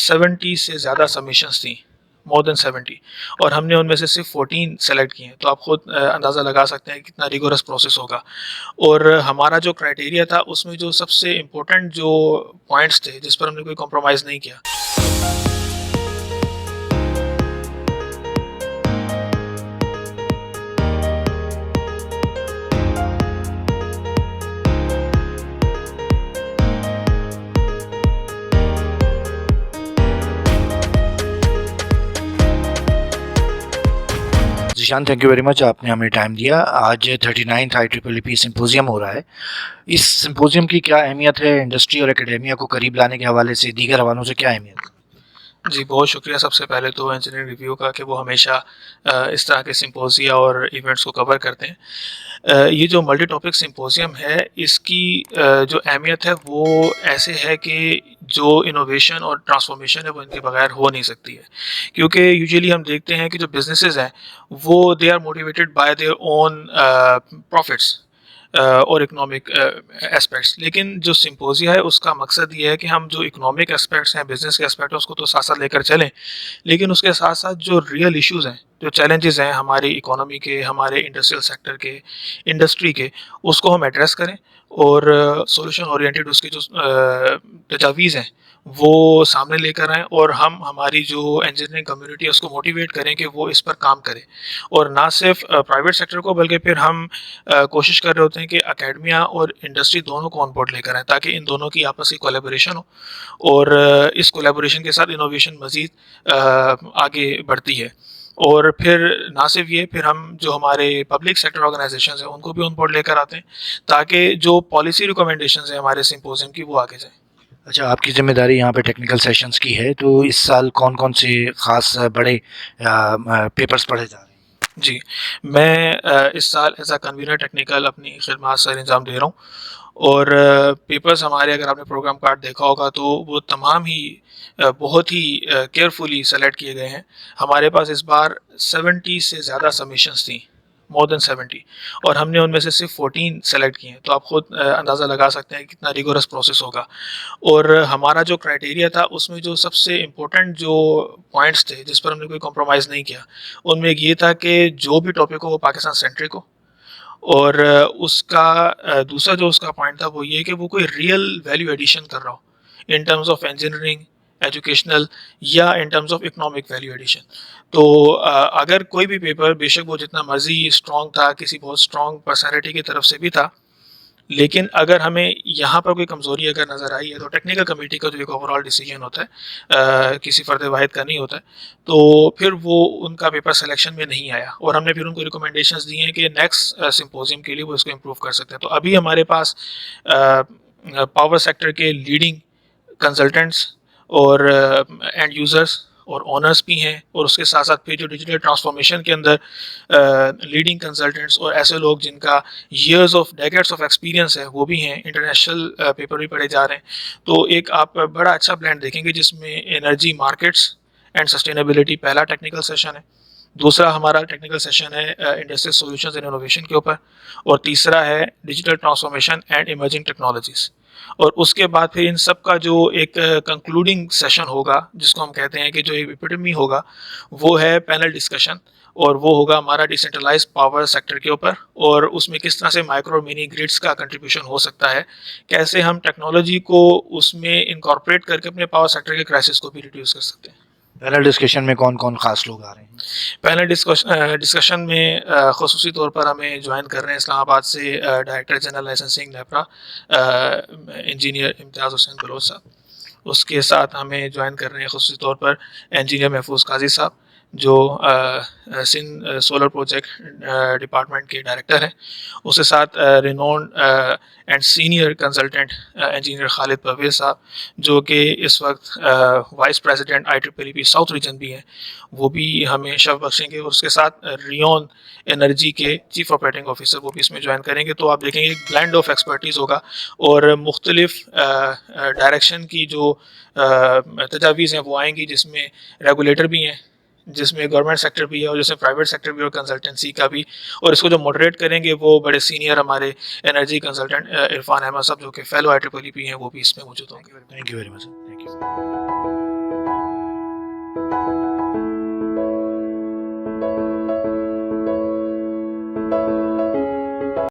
70 سے زیادہ سبمیشنس تھیں، مور دین 70، اور ہم نے ان میں سے صرف 14 سلیکٹ کیے ہیں. تو آپ خود اندازہ لگا سکتے ہیں کتنا ریگورس پروسیس ہوگا. اور ہمارا جو کرائٹیریا تھا اس میں جو سب سے امپورٹنٹ جو پوائنٹس تھے جس پر ہم نے کوئی کمپرومائز نہیں کیا. Zeeshan, thank you very much, آپ نے ہمیں ٹائم دیا. آج 39 IEEE سمپوزیم ہو رہا ہے. اس سمپوزیم کی کیا اہمیت ہے؟ انڈسٹری اور اکیڈیمیا کو قریب لانے کے حوالے سے دیگر حوالوں سے کیا اہمیت ہے؟ جی بہت شکریہ سب سے پہلے تو انجینئرنگ ریویو کا کہ وہ ہمیشہ اس طرح کے سمپوزیا اور ایونٹس کو کور کرتے ہیں. یہ جو ملٹی ٹاپک سمپوزیم ہے اس کی جو اہمیت ہے وہ ایسے ہے کہ جو انوویشن اور ٹرانسفارمیشن ہے وہ ان کے بغیر ہو نہیں سکتی ہے. کیونکہ یوزلی ہم دیکھتے ہیں کہ جو بزنسز ہیں وہ they are motivated by their own profits اور اکنامک اسپیکٹس. لیکن جو سمپوزیا ہے اس کا مقصد یہ ہے کہ ہم جو اکنامک اسپیکٹس ہیں، بزنس کے اسپیکٹ ہیں، اس کو تو ساتھ ساتھ لے کر چلیں، لیکن اس کے ساتھ ساتھ جو ریئل ایشوز ہیں، جو چیلنجز ہیں ہماری اکانومی کے، ہمارے انڈسٹریل سیکٹر کے، انڈسٹری کے، اس کو ہم ایڈریس کریں اور سولوشن اورینٹیڈ اس کی جو تجاویز ہیں وہ سامنے لے کر آئیں، اور ہم ہماری جو انجینئرنگ کمیونٹی ہے اس کو موٹیویٹ کریں کہ وہ اس پر کام کرے. اور نہ صرف پرائیویٹ سیکٹر کو بلکہ پھر ہم کوشش کر رہے ہوتے ہیں کہ اکیڈمیا اور انڈسٹری دونوں کو آن بورڈ لے کر آئیں تاکہ ان دونوں کی آپسی کولیبوریشن ہو، اور اس کولیبوریشن کے ساتھ انوویشن مزید آگے بڑھتی ہے. اور پھر نہ صرف یہ، پھر ہم جو ہمارے پبلک سیکٹر آرگنائزیشنز ہیں ان کو بھی آن بورڈ لے کر آتے ہیں تاکہ جو پالیسی ریکمنڈیشنز ہیں ہمارے سمپوزیم کی وہ آگے جائیں. اچھا، آپ کی ذمہ داری یہاں پہ ٹیکنیکل سیشنز کی ہے، تو اس سال کون کون سے خاص بڑے پیپرز پڑھے جا رہے ہیں؟ جی میں اس سال ایز اے کنوینر ٹیکنیکل اپنی خدمات سر انجام دے رہا ہوں، اور پیپرز ہمارے، اگر آپ نے پروگرام کارڈ دیکھا ہوگا تو وہ تمام ہی بہت ہی کیئرفلی سلیکٹ کیے گئے ہیں. ہمارے پاس اس بار 70 سے زیادہ سبمیشنس تھیں، مور دین 70، اور ہم نے ان میں سے صرف 14 سلیکٹ کیے ہیں. تو آپ خود اندازہ لگا سکتے ہیں کتنا ریگورس پروسیس ہوگا. اور ہمارا جو کرائٹیریا تھا اس میں جو سب سے امپورٹنٹ جو پوائنٹس تھے جس پر ہم نے کوئی کمپرومائز نہیں کیا، ان میں ایک یہ تھا کہ جو بھی ٹاپک ہو وہ پاکستان سینٹرک ہو، اور اس کا دوسرا جو اس کا پوائنٹ تھا وہ یہ کہ وہ کوئی ریئل ویلیو ایڈیشن کر رہا ہو in terms of engineering, educational, یا in terms of economic value addition. تو اگر کوئی بھی پیپر بے شک وہ جتنا مرضی اسٹرانگ تھا، کسی بہت اسٹرانگ پرسنالٹی کی طرف سے بھی تھا، لیکن اگر ہمیں یہاں پر کوئی کمزوری اگر نظر آئی ہے تو ٹیکنیکل کمیٹی کا جو ایک اوور آل ڈیسیجن ہوتا ہے، کسی فرد واحد کا نہیں ہوتا ہے، تو پھر وہ ان کا پیپر سلیکشن میں نہیں آیا، اور ہم نے پھر ان کو ریکمنڈیشنز دی ہیں کہ نیکسٹ سمپوزیم کے لیے وہ اس کو امپروو کر سکتے ہیں. تو ابھی ہمارے پاس پاور سیکٹر کے لیڈنگ کنسلٹنٹس اور اینڈ یوزرس اور اونرس بھی ہیں، اور اس کے ساتھ ساتھ پھر جو ڈیجیٹل ٹرانسفارمیشن کے اندر لیڈنگ کنسلٹنٹس اور ایسے لوگ جن کا years of decades of experience ہے وہ بھی ہیں، انٹرنیشنل پیپر بھی پڑھے جا رہے ہیں. تو ایک آپ بڑا اچھا بلینڈ دیکھیں گے جس میں انرجی مارکیٹس اینڈ سسٹینیبلٹی پہلا ٹیکنیکل سیشن ہے، دوسرا ہمارا ٹیکنیکل سیشن ہے انڈسٹریل سولوشنز اینڈ انوویشن کے اوپر، اور تیسرا ہے digital transformation and emerging technologies. اور اس کے بعد پھر ان سب کا جو ایک کنکلوڈنگ سیشن ہوگا جس کو ہم کہتے ہیں کہ جو ایپیٹمی ہوگا وہ ہے پینل ڈسکشن، اور وہ ہوگا ہمارا ڈیسینٹرلائز پاور سیکٹر کے اوپر، اور اس میں کس طرح سے مائکرو اور منی گریڈس کا کنٹریبیوشن ہو سکتا ہے، کیسے ہم ٹیکنالوجی کو اس میں انکارپوریٹ کر کے اپنے پاور سیکٹر کے کرائسس کو بھی ریڈیوس کر سکتے ہیں. پینل ڈسکشن میں کون کون خاص لوگ آ رہے ہیں؟ پینل ڈسکشن میں خصوصی طور پر ہمیں جوائن کر رہے ہیں اسلام آباد سے director general licensing NEPRA engineer امتیاز حسین بلوچ صاحب. اس کے ساتھ ہمیں جوائن کر رہے ہیں خصوصی طور پر انجینئر محفوظ قاضی صاحب جو سندھ سولر پروجیکٹ ڈپارٹمنٹ کے ڈائریکٹر ہیں. اس کے ساتھ renowned and senior consultant engineer خالد پرویز صاحب جو کہ اس وقت vice president IEEE south region بھی ہیں، وہ بھی ہمیں شرف بخشیں گے. اور اس کے ساتھ ریون انرجی کے چیف آپریٹنگ آفیسر وہ بھی اس میں جوائن کریں گے. تو آپ دیکھیں گے ایک بلینڈ آف ایکسپرٹیز ہوگا، اور مختلف ڈائریکشن کی جو تجاویز ہیں وہ آئیں گی، جس میں ریگولیٹر بھی ہیں، جس میں گورنمنٹ سیکٹر بھی ہے، اور جس میں پرائیویٹ سیکٹر بھی اور کنسلٹنسی کا بھی. اور اس کو جو موڈریٹ کریں گے وہ بڑے سینئر ہمارے انرجی کنسلٹنٹ عرفان احمد صاحب جو کہ فیلو IEEE ہیں، وہ بھی اس میں موجود ہوں گے. Thank you very much. Thank you.